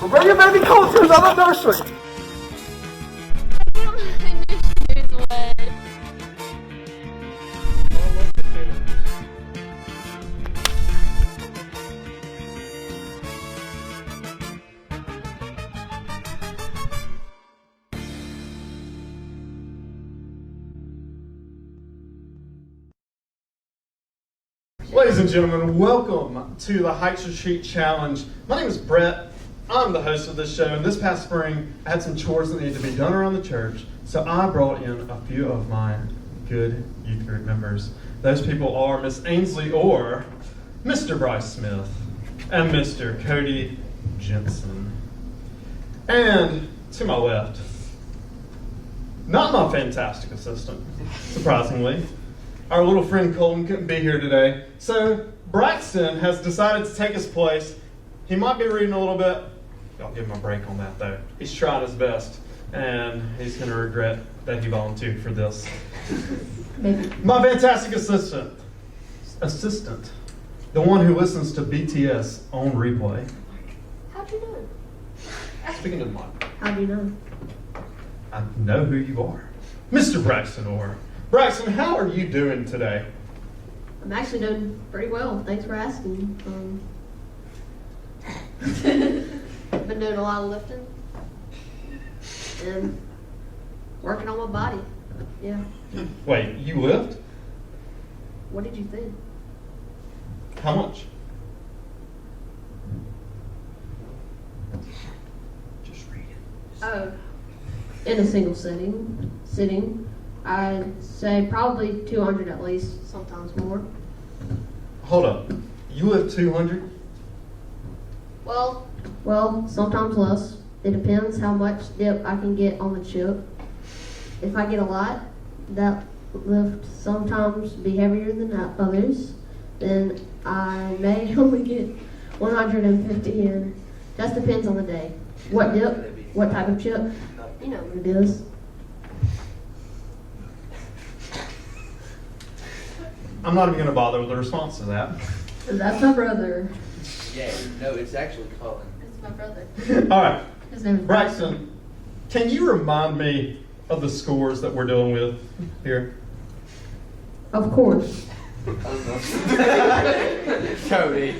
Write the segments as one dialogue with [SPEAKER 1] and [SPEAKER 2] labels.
[SPEAKER 1] We're bringing baby Cole to another nursery. Ladies and gentlemen, welcome to the Heucks Retreat Challenge. My name is Brett. I'm the host of this show, and this past spring, I had some chores that needed to be done around the church, so I brought in a few of my good youth group members. Those people are Miss Ainsley Orr, Mr. Bryce Smith, and Mr. Cody Jensen. And to my left, not my fantastic assistant, surprisingly, our little friend Colton couldn't be here today, so Braxton has decided to take his place. He might be reading a little bit. Y'all give him a break on that, though. He's trying his best, and he's going to regret that he volunteered for this.
[SPEAKER 2] Maybe.
[SPEAKER 1] My fantastic assistant, the one who listens to BTS on replay.
[SPEAKER 2] How'd you know?
[SPEAKER 1] Speaking to the mic.
[SPEAKER 2] How do you know?
[SPEAKER 1] I know who you are. Mr. Braxton Orr. Braxton, how are you doing today?
[SPEAKER 2] I'm actually doing pretty well. Thanks for asking. I've been doing a lot of lifting and working on my body. Yeah.
[SPEAKER 1] Wait, you lift?
[SPEAKER 2] What did you think?
[SPEAKER 1] How much? Just read it.
[SPEAKER 2] Oh, in a single sitting, I'd say probably 200 at least, sometimes more.
[SPEAKER 1] Hold up. You lift 200?
[SPEAKER 2] Well, sometimes less. It depends how much dip I can get on the chip. If I get a lot, that lift sometimes be heavier than others. Then I may only get 150 in. Just depends on the day. What dip, what type of chip, you know what it is.
[SPEAKER 1] I'm not even going to bother with the response to that.
[SPEAKER 2] That's my brother.
[SPEAKER 3] Yeah, no, it's actually Colin.
[SPEAKER 2] It's my brother.
[SPEAKER 1] All right.
[SPEAKER 2] His name is
[SPEAKER 1] Braxton, can you remind me of the scores that we're dealing with here?
[SPEAKER 2] Of course.
[SPEAKER 3] Cody.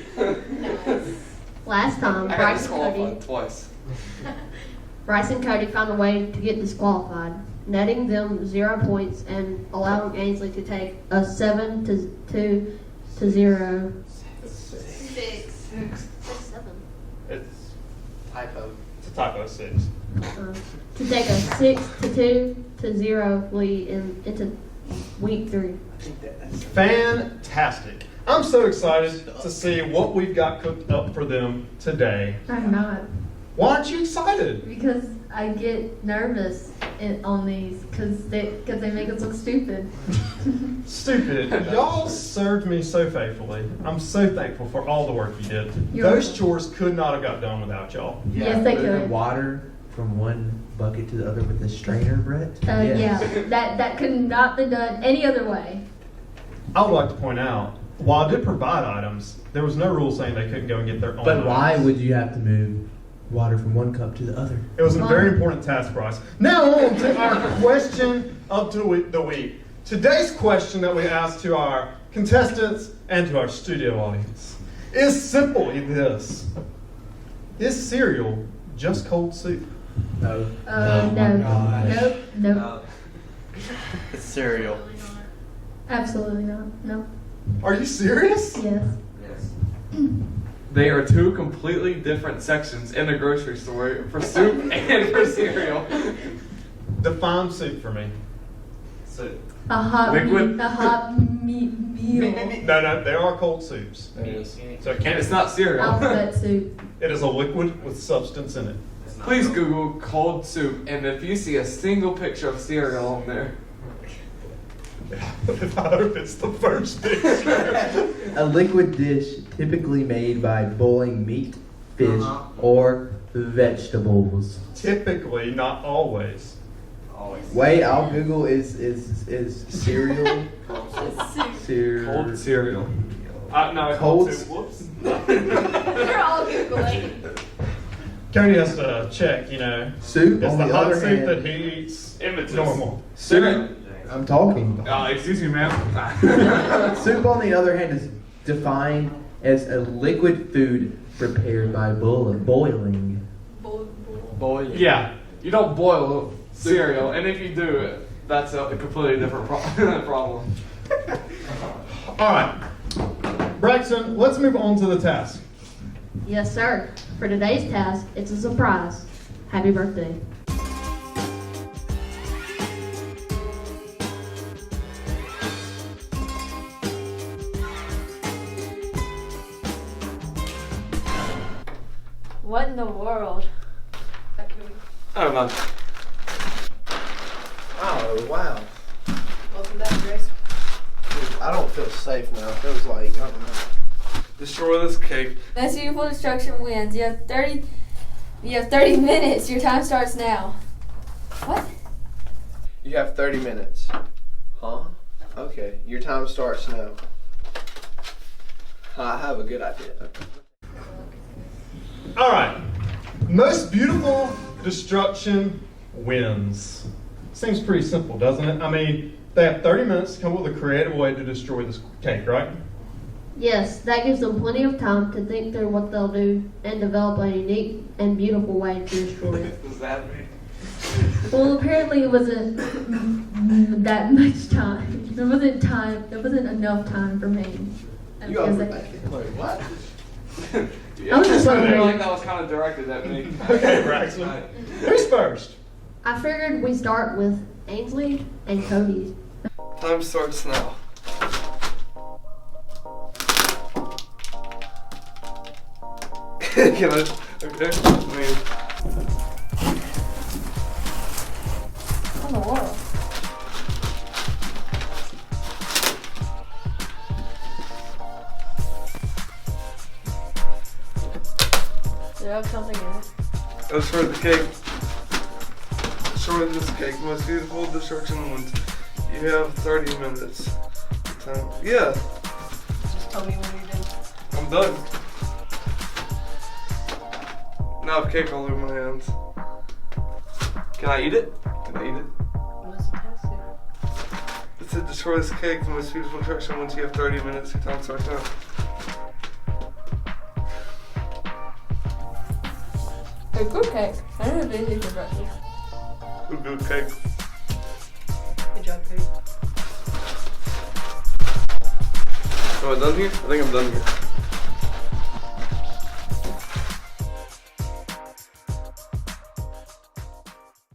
[SPEAKER 2] Last time,
[SPEAKER 3] I got disqualified twice.
[SPEAKER 2] Bryce and Cody found a way to get disqualified, netting them 0 points and allowing Ainsley to take a 7-0. 6. 7.
[SPEAKER 1] It's
[SPEAKER 3] Typo.
[SPEAKER 1] a typo, 6.
[SPEAKER 2] To take a 6-2 lead into week 3.
[SPEAKER 3] I think that's
[SPEAKER 1] Fantastic. I'm so excited to see what we've got cooked up for them today.
[SPEAKER 4] I'm not,
[SPEAKER 1] Why aren't you excited?
[SPEAKER 4] because I get nervous on these because they make us look stupid.
[SPEAKER 1] Stupid. Y'all served me so faithfully. I'm so thankful for all the work you did.
[SPEAKER 4] You're
[SPEAKER 1] Those
[SPEAKER 4] welcome.
[SPEAKER 1] chores could not have got done without y'all.
[SPEAKER 4] Yes, they
[SPEAKER 5] putting
[SPEAKER 4] could.
[SPEAKER 5] water from one bucket to the other with a strainer, Brett?
[SPEAKER 4] Yeah, that could not be done any other way.
[SPEAKER 1] I would like to point out, while I did provide items, there was no rule saying they couldn't go and get their own
[SPEAKER 5] But why
[SPEAKER 1] items.
[SPEAKER 5] would you have to move water from one cup to the other?
[SPEAKER 1] It was a very important task for us. Now on to our question of the week. Today's question that we asked to our contestants and to our studio audience is simply this. Is cereal just cold soup?
[SPEAKER 5] No.
[SPEAKER 4] No.
[SPEAKER 5] gosh.
[SPEAKER 4] Nope.
[SPEAKER 3] It's cereal.
[SPEAKER 4] Absolutely not. No.
[SPEAKER 1] Are you serious?
[SPEAKER 4] Yes.
[SPEAKER 3] Yes.
[SPEAKER 6] They are two completely different sections in the grocery store for soup and for cereal.
[SPEAKER 1] Define soup for me.
[SPEAKER 6] Soup.
[SPEAKER 4] A hot
[SPEAKER 6] Liquid.
[SPEAKER 4] meal.
[SPEAKER 1] No, there are cold soups. So it
[SPEAKER 6] And
[SPEAKER 1] can't.
[SPEAKER 6] it's not cereal.
[SPEAKER 4] Alphabet soup.
[SPEAKER 1] It is a liquid with substance in it.
[SPEAKER 6] Please Google cold soup, and if you see a single picture of cereal on there,
[SPEAKER 1] I hope it's the first picture.
[SPEAKER 5] A liquid dish typically made by boiling meat, fish, or vegetables.
[SPEAKER 1] Typically, not always.
[SPEAKER 3] Always.
[SPEAKER 5] Wait, I'll Google is cereal. Cereal.
[SPEAKER 6] cold cereal. No,
[SPEAKER 5] Cold
[SPEAKER 6] soup. Whoops.
[SPEAKER 4] You're all Googling.
[SPEAKER 1] Cody has to check, you know.
[SPEAKER 5] Soup,
[SPEAKER 1] It's
[SPEAKER 5] on
[SPEAKER 1] the
[SPEAKER 5] the
[SPEAKER 1] hot
[SPEAKER 5] other
[SPEAKER 1] soup that
[SPEAKER 5] hand.
[SPEAKER 1] he eats
[SPEAKER 6] Images.
[SPEAKER 1] normal.
[SPEAKER 5] Soup. I'm talking.
[SPEAKER 6] Excuse me, ma'am.
[SPEAKER 5] Soup, on the other hand, is defined as a liquid food prepared by boiling.
[SPEAKER 3] Boy.
[SPEAKER 6] Yeah, you don't boil cereal, and if you do, that's a completely different problem.
[SPEAKER 1] All right. Braxton, let's move on to the task.
[SPEAKER 2] Yes, sir. For today's task, it's a surprise. Happy birthday.
[SPEAKER 7] What in the world?
[SPEAKER 6] I don't know.
[SPEAKER 3] Oh, wow.
[SPEAKER 7] Welcome back, Grace.
[SPEAKER 3] Dude, I don't feel safe now. It feels like, I don't know.
[SPEAKER 6] Destroy this cake.
[SPEAKER 7] Most beautiful destruction wins. You have 30 minutes. Your time starts now. What?
[SPEAKER 3] You have 30 minutes. Huh? Okay, your time starts now. I have a good idea.
[SPEAKER 1] All right. Most beautiful destruction wins. Seems pretty simple, doesn't it? I mean, they have 30 minutes to come up with a creative way to destroy this cake, right?
[SPEAKER 2] Yes, that gives them plenty of time to think through what they'll do and develop a unique and beautiful way to destroy it.
[SPEAKER 6] Does that mean?
[SPEAKER 2] Well, apparently it wasn't that much time. There wasn't time. There wasn't enough time for me.
[SPEAKER 3] You overthinking. Wait, what?
[SPEAKER 6] Yeah,
[SPEAKER 2] I was just
[SPEAKER 6] I feel
[SPEAKER 2] wondering.
[SPEAKER 6] like that was kind of directed at me.
[SPEAKER 1] Okay, Braxton. Who's first?
[SPEAKER 2] I figured we start with Ainsley and Cody.
[SPEAKER 6] Time starts now. Can I? Okay. I mean,
[SPEAKER 7] What in the world? Does it have something in it?
[SPEAKER 6] destroy the cake. Destroy this cake. Most beautiful destruction wins. You have 30 minutes. Time. Yeah,
[SPEAKER 7] Just tell me when you're done.
[SPEAKER 6] I'm done. Now I have cake all over my hands. Can I eat it? Can I eat it?
[SPEAKER 7] What does the test do?
[SPEAKER 6] It said destroy this cake. The most beautiful destruction wins. You have 30 minutes. Your time starts now.
[SPEAKER 7] A good cake. I don't have anything for breakfast.
[SPEAKER 6] Good cake.
[SPEAKER 7] Good job, Cody.
[SPEAKER 6] Am I done here? I think I'm done here.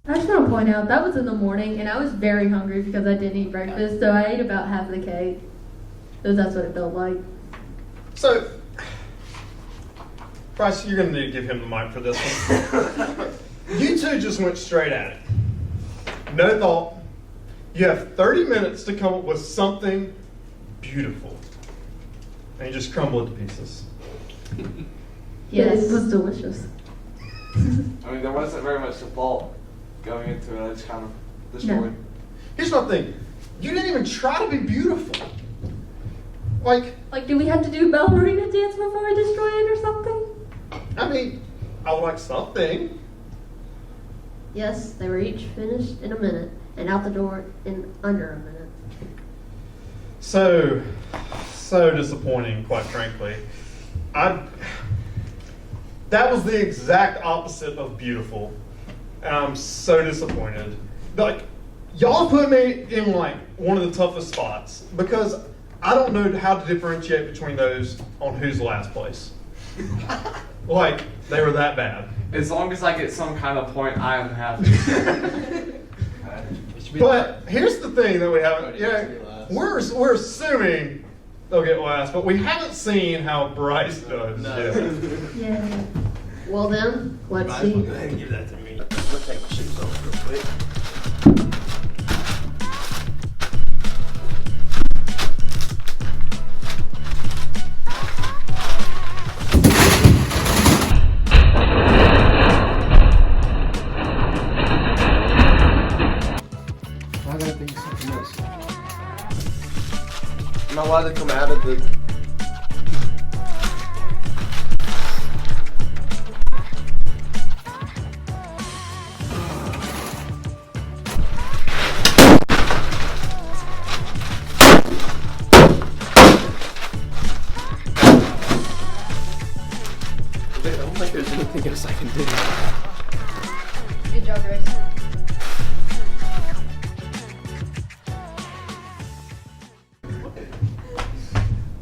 [SPEAKER 4] I just want to point out that was in the morning, and I was very hungry because I didn't eat breakfast, so I ate about half the cake. So that's what it felt like.
[SPEAKER 1] So, Bryce, you're going to need to give him the mic for this one. You two just went straight at it. No thought. You have 30 minutes to come up with something beautiful. And you just crumble it to pieces.
[SPEAKER 2] Yes.
[SPEAKER 4] It was delicious.
[SPEAKER 6] I mean, there wasn't very much thought going into it. I just kind of destroyed.
[SPEAKER 1] Here's my thing. You didn't even try to be beautiful. Like,
[SPEAKER 4] Do we have to do ballerina dance before we destroy it or something?
[SPEAKER 1] I mean, I would like something.
[SPEAKER 2] Yes, they were each finished in a minute and out the door in under a minute.
[SPEAKER 1] So disappointing, quite frankly. That was the exact opposite of beautiful. And I'm so disappointed. Like, y'all put me in one of the toughest spots because I don't know how to differentiate between those on who's last place. They were that bad.
[SPEAKER 6] As long as I get some kind of point, I am happy.
[SPEAKER 1] But here's the thing that we haven't, we're assuming they'll get last, but we haven't seen how Bryce does yet.
[SPEAKER 4] Yeah.
[SPEAKER 2] Well then, let's see.
[SPEAKER 3] Go ahead and give that to me. I'm gonna take my shoes off real quick. I gotta think of something else. Am I allowed to come out of the... Yes, I can do.
[SPEAKER 4] Good job, Grace.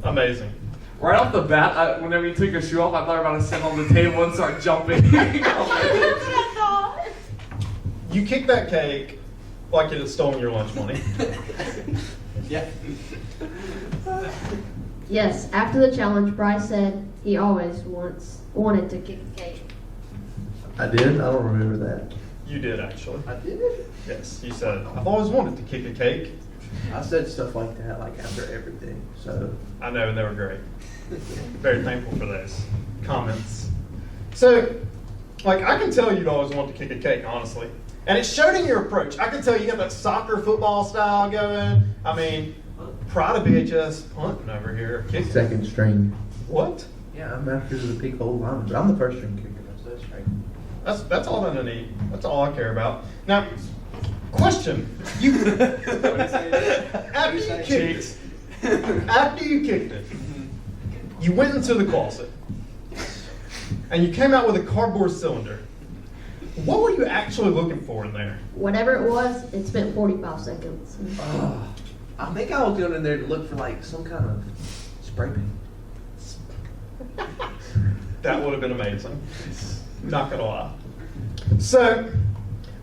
[SPEAKER 1] Amazing.
[SPEAKER 6] Right off the bat, whenever you took your shoe off, I thought you were about to sit on the table and start jumping.
[SPEAKER 1] You kicked that cake like it had stolen your lunch money.
[SPEAKER 3] Yeah.
[SPEAKER 2] Yes, after the challenge, Bryce said he always wanted to kick the cake.
[SPEAKER 5] I did? I don't remember that.
[SPEAKER 1] You did, actually.
[SPEAKER 5] I did?
[SPEAKER 1] Yes, you said, I've always wanted to kick a cake.
[SPEAKER 5] I said stuff like that, like after everything, so.
[SPEAKER 1] I know, and they were great. Very thankful for those comments. So, like, I can tell you'd always want to kick a cake, honestly. And it showed in your approach. I can tell you got that soccer football style going. I mean, proud of BHS punting over here. Kicking.
[SPEAKER 5] Second string.
[SPEAKER 1] What?
[SPEAKER 5] Yeah, I'm after the big old lineman, but I'm the first string kicker, so that's right.
[SPEAKER 1] That's all that I need. That's all I care about. Now, question. You after you kicked it, you went into the closet and you came out with a cardboard cylinder. What were you actually looking for in there?
[SPEAKER 2] Whatever it was, it spent 45 seconds.
[SPEAKER 5] I think I was going in there to look for like some kind of spray paint.
[SPEAKER 1] That would have been amazing. Not gonna lie. So,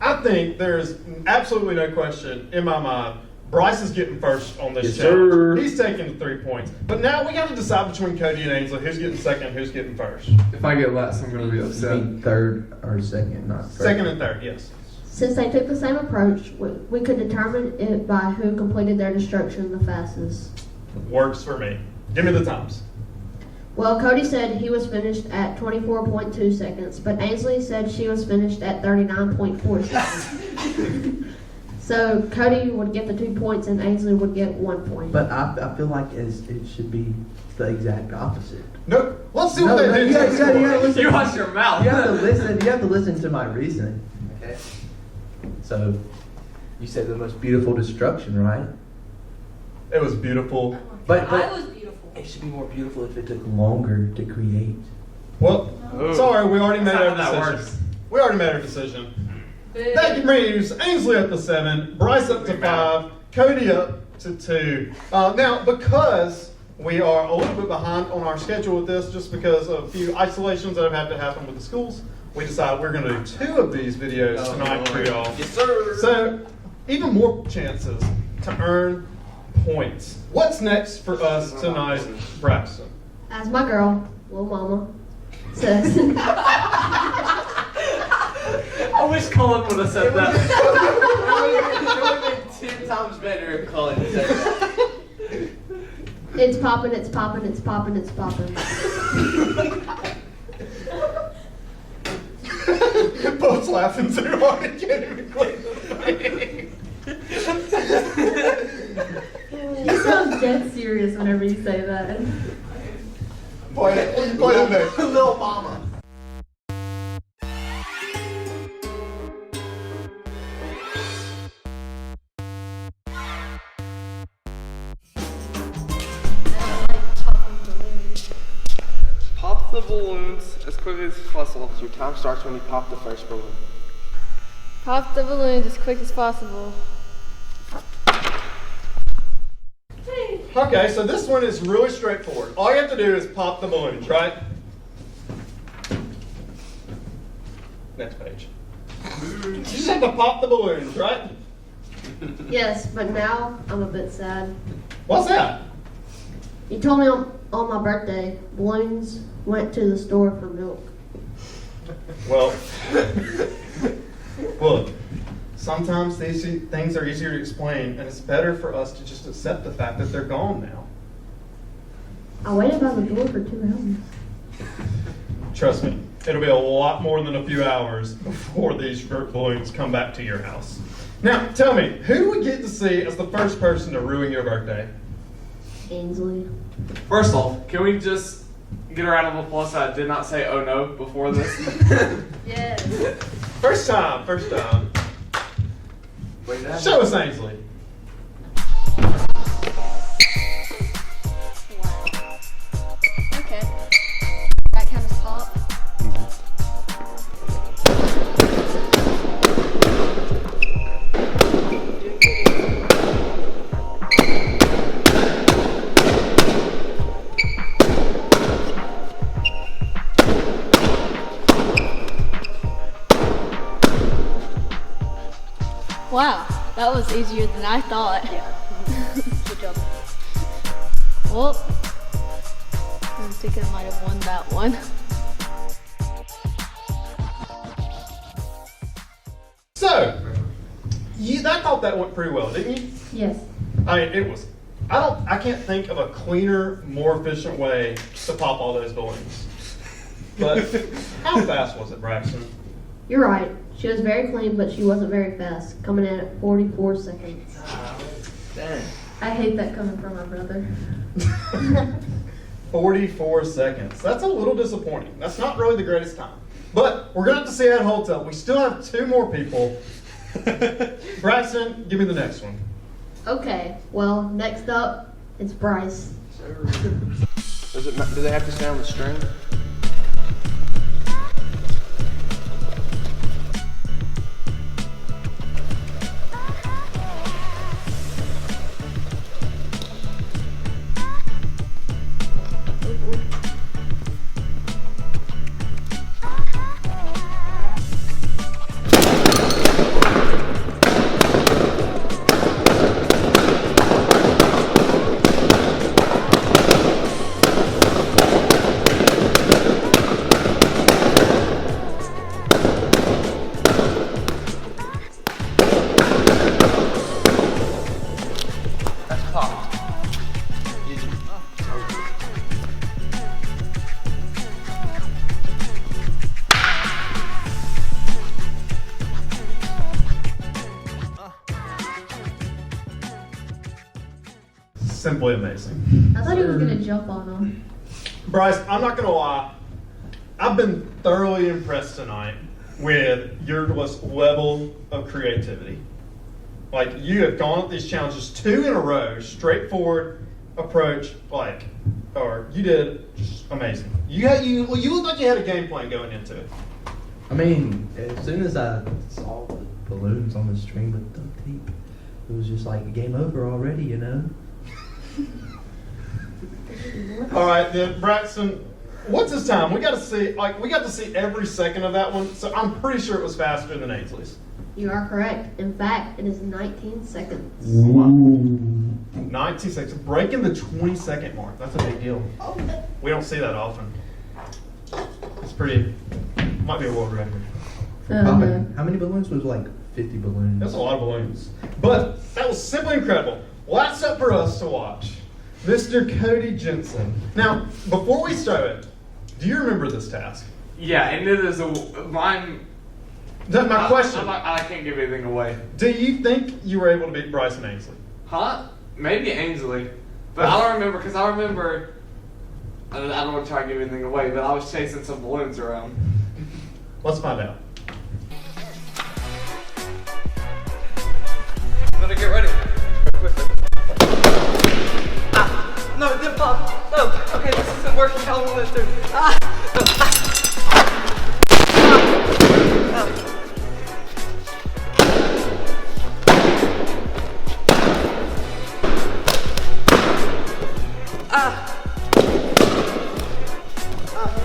[SPEAKER 1] I think there's absolutely no question in my mind. Bryce is getting first on this
[SPEAKER 5] Yes,
[SPEAKER 1] challenge.
[SPEAKER 5] sir.
[SPEAKER 1] He's taking the 3 points. But now we got to decide between Cody and Ainsley who's getting second, who's getting first.
[SPEAKER 6] If I get last, I'm gonna be
[SPEAKER 5] You
[SPEAKER 6] upset.
[SPEAKER 5] mean third or second, not first.
[SPEAKER 1] Second and third, yes.
[SPEAKER 2] Since they took the same approach, we could determine it by who completed their destruction the fastest.
[SPEAKER 1] Works for me. Give me the times.
[SPEAKER 2] Well, Cody said he was finished at 24.2 seconds, but Ainsley said she was finished at 39.4 seconds. So Cody would get the 2 points and Ainsley would get 1 point.
[SPEAKER 5] But I feel like it should be the exact opposite.
[SPEAKER 1] Nope. Let's see what they do.
[SPEAKER 5] You gotta listen.
[SPEAKER 6] You watch your mouth.
[SPEAKER 5] You have to listen. You have to listen to my reasoning. Okay. So, you said the most beautiful destruction, right?
[SPEAKER 1] It was beautiful.
[SPEAKER 5] But
[SPEAKER 7] I was beautiful.
[SPEAKER 5] it should be more beautiful if it took longer to create.
[SPEAKER 1] Well, sorry, we already made
[SPEAKER 6] That's
[SPEAKER 1] our
[SPEAKER 6] not how that
[SPEAKER 1] decision.
[SPEAKER 6] works.
[SPEAKER 1] We already made our decision. That brings Ainsley up to 7, Bryce up to 5, Cody up to 2. Now, because we are a little bit behind on our schedule with this, just because of a few isolations that have had to happen with the schools, we decided we're going to do 2 of these videos tonight for y'all.
[SPEAKER 3] Yes, sir.
[SPEAKER 1] So, even more chances to earn points. What's next for us tonight, Braxton?
[SPEAKER 2] As my girl, Lil Mama, says,
[SPEAKER 6] I wish Colin would have said that.
[SPEAKER 3] It would have been 10 times better if Colin had said that.
[SPEAKER 2] it's poppin', it's poppin', it's poppin', it's poppin'.
[SPEAKER 1] Both laughing too hard and can't even quit the thing.
[SPEAKER 4] You sound dead serious whenever you say that.
[SPEAKER 1] Point it there.
[SPEAKER 3] Little mama.
[SPEAKER 6] Pop the balloons as quickly as possible.
[SPEAKER 3] Your time starts when you pop the first balloon.
[SPEAKER 7] Pop the balloons as quick as possible.
[SPEAKER 1] Okay, so this one is really straightforward. All you have to do is pop the balloons, right? Next page. You just have to pop the balloons, right?
[SPEAKER 2] Yes, but now I'm a bit sad.
[SPEAKER 1] What's that?
[SPEAKER 2] You told me on my birthday, balloons went to the store for milk.
[SPEAKER 1] Well, look, sometimes these things are easier to explain, and it's better for us to just accept the fact that they're gone now.
[SPEAKER 2] I waited by the door for 2 hours.
[SPEAKER 1] Trust me, it'll be a lot more than a few hours before these balloons come back to your house. Now, tell me, who do we get to see as the first person to ruin your birthday?
[SPEAKER 2] Ainsley.
[SPEAKER 6] First off, can we just get a round of applause that I did not say oh no before this?
[SPEAKER 7] Yes.
[SPEAKER 1] First time.
[SPEAKER 3] Wait, that
[SPEAKER 1] Show us Ainsley.
[SPEAKER 7] Wow. Okay. That kind of pop. That was easier than I thought.
[SPEAKER 2] Good job.
[SPEAKER 7] Well, I think I might have won that one.
[SPEAKER 1] So, I thought that went pretty well, didn't you?
[SPEAKER 4] Yes.
[SPEAKER 1] I mean, it was. I can't think of a cleaner, more efficient way to pop all those balloons. But how fast was it, Braxton?
[SPEAKER 2] You're right. She was very clean, but she wasn't very fast, coming in at 44 seconds.
[SPEAKER 5] Dang.
[SPEAKER 4] I hate that coming from my brother.
[SPEAKER 1] 44 seconds. That's a little disappointing. That's not really the greatest time. But we're going to have to see how it holds up. We still have 2 more people. Braxton, give me the next one.
[SPEAKER 2] Okay, well, next up, it's Bryce.
[SPEAKER 3] Does it have to stay on the string?
[SPEAKER 1] Simply amazing.
[SPEAKER 4] I thought he was gonna jump on him.
[SPEAKER 1] Bryce, I'm not going to lie. I've been thoroughly impressed tonight with your level of creativity. Like, you have gone at these challenges 2 in a row, straightforward approach, or you did just amazing. You look like you had a game plan going into it.
[SPEAKER 5] I mean, as soon as I saw the balloons on the string with duct tape, it was just like game over already, you know?
[SPEAKER 1] All right, then, Braxton, what's his time? We got to see every second of that one, so I'm pretty sure it was faster than Ainsley's.
[SPEAKER 2] You are correct. In fact, it is 19 seconds.
[SPEAKER 1] 19 seconds, breaking the 20-second mark. That's a big deal. We don't see that often. It's might be a world record.
[SPEAKER 5] Popping, how many balloons was like 50 balloons?
[SPEAKER 1] That's a lot of balloons. But that was simply incredible. Well, that's up for us to watch. Mr. Cody Jensen. Now, before we start it, do you remember this task?
[SPEAKER 6] Yeah, and it is mine.
[SPEAKER 1] That's my question.
[SPEAKER 6] I can't give anything away.
[SPEAKER 1] Do you think you were able to beat Bryce and Ainsley?
[SPEAKER 6] Huh? Maybe Ainsley. But I don't remember, because I remember, I don't want to try to give anything away, but I was chasing some balloons around.
[SPEAKER 1] Let's find out.
[SPEAKER 6] Better get ready. Quickly. No, it didn't pop. No, okay, this isn't working. How long will it do?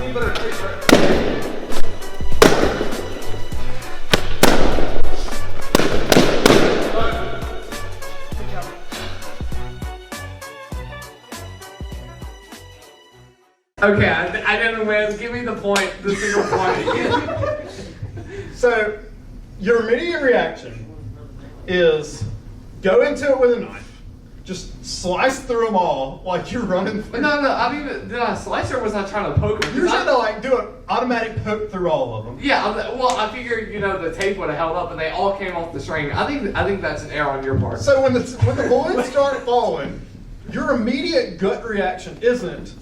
[SPEAKER 6] You better take it. Okay, I didn't win. Give me the point, the single point.
[SPEAKER 1] So, your immediate reaction is go into it with a knife. Just slice through them all like you're running through.
[SPEAKER 6] No, I mean, did I slice or was I trying to poke them?
[SPEAKER 1] You're trying to do an automatic poke through all of them.
[SPEAKER 6] Yeah, I figured the tape would have held up, and they all came off the string. I think that's an error on your part.
[SPEAKER 1] So when the balloons start falling, your immediate gut reaction isn't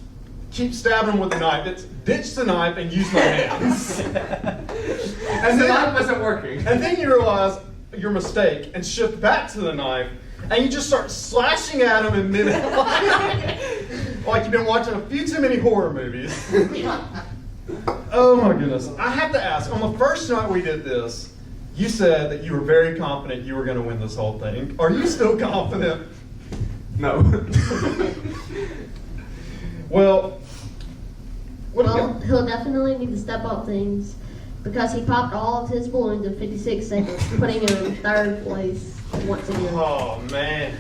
[SPEAKER 1] keep stabbing them with the knife. It's ditch the knife and use my hands.
[SPEAKER 6] And the knife wasn't working.
[SPEAKER 1] And then you realize your mistake and shift back to the knife, and you just start slashing at them in mid like you've been watching a few too many horror movies. Oh my goodness. I have to ask, on the first night we did this, you said that you were very confident you were going to win this whole thing. Are you still confident?
[SPEAKER 6] No.
[SPEAKER 1] Well,
[SPEAKER 2] He'll definitely need to step up things because he popped all of his balloons in 56 seconds, putting him in 3rd place. once again.
[SPEAKER 1] Oh man,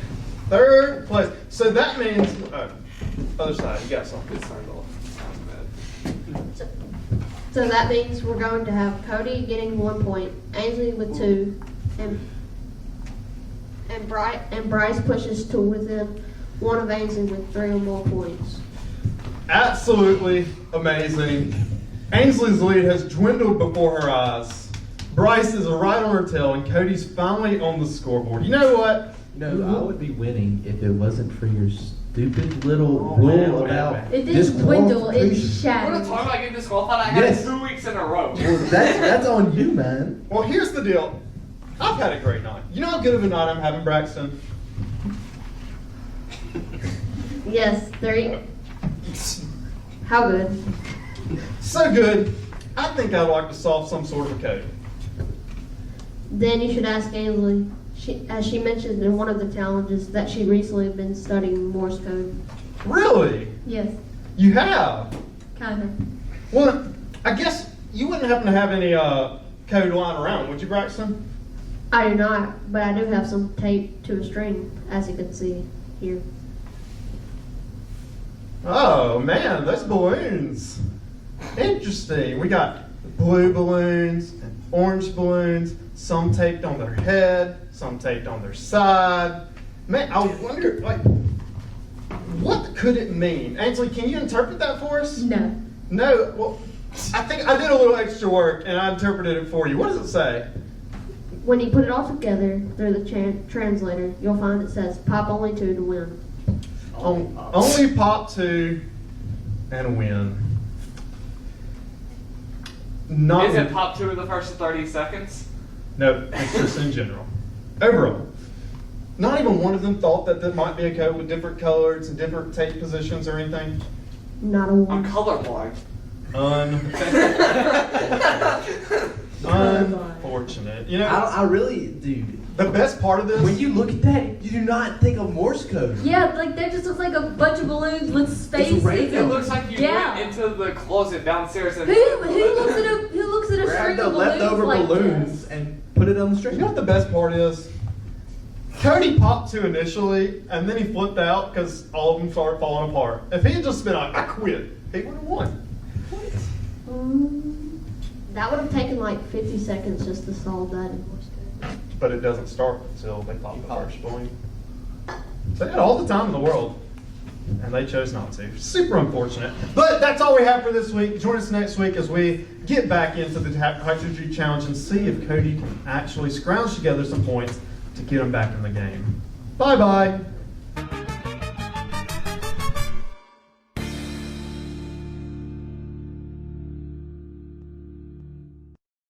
[SPEAKER 1] third place. So that means other side. You got something.
[SPEAKER 2] So that means we're going to have Cody getting 1 point, Ainsley with 2, and Bryce pushes to within 1 of Ainsley with 3 or more points.
[SPEAKER 1] Absolutely amazing. Ainsley's lead has dwindled before her eyes. Bryce is right on her tail, and Cody's finally on the scoreboard. You know what?
[SPEAKER 5] I would be winning if it wasn't for your stupid little
[SPEAKER 1] man,
[SPEAKER 5] rule
[SPEAKER 1] man,
[SPEAKER 5] about
[SPEAKER 1] man.
[SPEAKER 4] It didn't dwindle, it
[SPEAKER 5] disqualification.
[SPEAKER 8] We're
[SPEAKER 4] shattered.
[SPEAKER 8] not talking about getting disqualified. I had
[SPEAKER 5] Yes.
[SPEAKER 8] it 2 weeks in a row.
[SPEAKER 5] Well, that's on you, man.
[SPEAKER 1] Well, here's the deal. I've had a great night. You know how good of a night I'm having, Braxton?
[SPEAKER 2] Yes, 3. How good?
[SPEAKER 1] So good, I think I'd like to solve some sort of a code.
[SPEAKER 2] Then you should ask Ainsley, as she mentioned in one of the challenges, that she recently been studying Morse code.
[SPEAKER 1] Really?
[SPEAKER 4] Yes,
[SPEAKER 1] You have?
[SPEAKER 4] kind of.
[SPEAKER 1] Well, I guess you wouldn't happen to have any code lying around, would you, Braxton?
[SPEAKER 2] I do not, but I do have some tape to a string, as you can see here.
[SPEAKER 1] Oh man, those balloons. Interesting. We got blue balloons and orange balloons, some taped on their head, some taped on their side. Man, I wonder, like, what could it mean? Ainsley, can you interpret that for us?
[SPEAKER 4] No.
[SPEAKER 1] No, well, I think I did a little extra work and I interpreted it for you. What does it say?
[SPEAKER 2] When you put it all together through the translator, you'll find it says pop only 2 to win.
[SPEAKER 1] Only pop 2 and win. Not
[SPEAKER 8] Is it pop 2 in the first 30 seconds?
[SPEAKER 1] No, it's just in general. Overall. Not even one of them thought that there might be a code with different colors and different tape positions or anything.
[SPEAKER 2] Not a
[SPEAKER 8] I'm
[SPEAKER 2] one.
[SPEAKER 8] colorblind.
[SPEAKER 1] Unfortunate. You know,
[SPEAKER 5] I really, dude.
[SPEAKER 1] the best part of this.
[SPEAKER 5] When you look at that, you do not think of Morse code.
[SPEAKER 4] Yeah, like that just looks like a bunch of balloons with spaces.
[SPEAKER 5] random.
[SPEAKER 8] It looks like you
[SPEAKER 4] Yeah.
[SPEAKER 8] went into the closet downstairs and
[SPEAKER 4] Who looks at a
[SPEAKER 5] Grab
[SPEAKER 4] string
[SPEAKER 5] the
[SPEAKER 4] of balloons
[SPEAKER 5] leftover
[SPEAKER 4] like
[SPEAKER 5] balloons
[SPEAKER 4] this?
[SPEAKER 5] and put it on the
[SPEAKER 1] You
[SPEAKER 5] string.
[SPEAKER 1] know what the best part is? Cody popped 2 initially, and then he flipped out because all of them started falling apart. If he had just been like, I quit, he would have won.
[SPEAKER 2] That would have taken like 50 seconds just to solve that in Morse code.
[SPEAKER 1] But it doesn't start until they pop the first balloon. So they had all the time in the world, and they chose not to. Super unfortunate. But that's all we have for this week. Join us next week as we get back into the Heucks Retreat Challenge and see if Cody can actually scrounge together some points to get him back in the game. Bye-bye.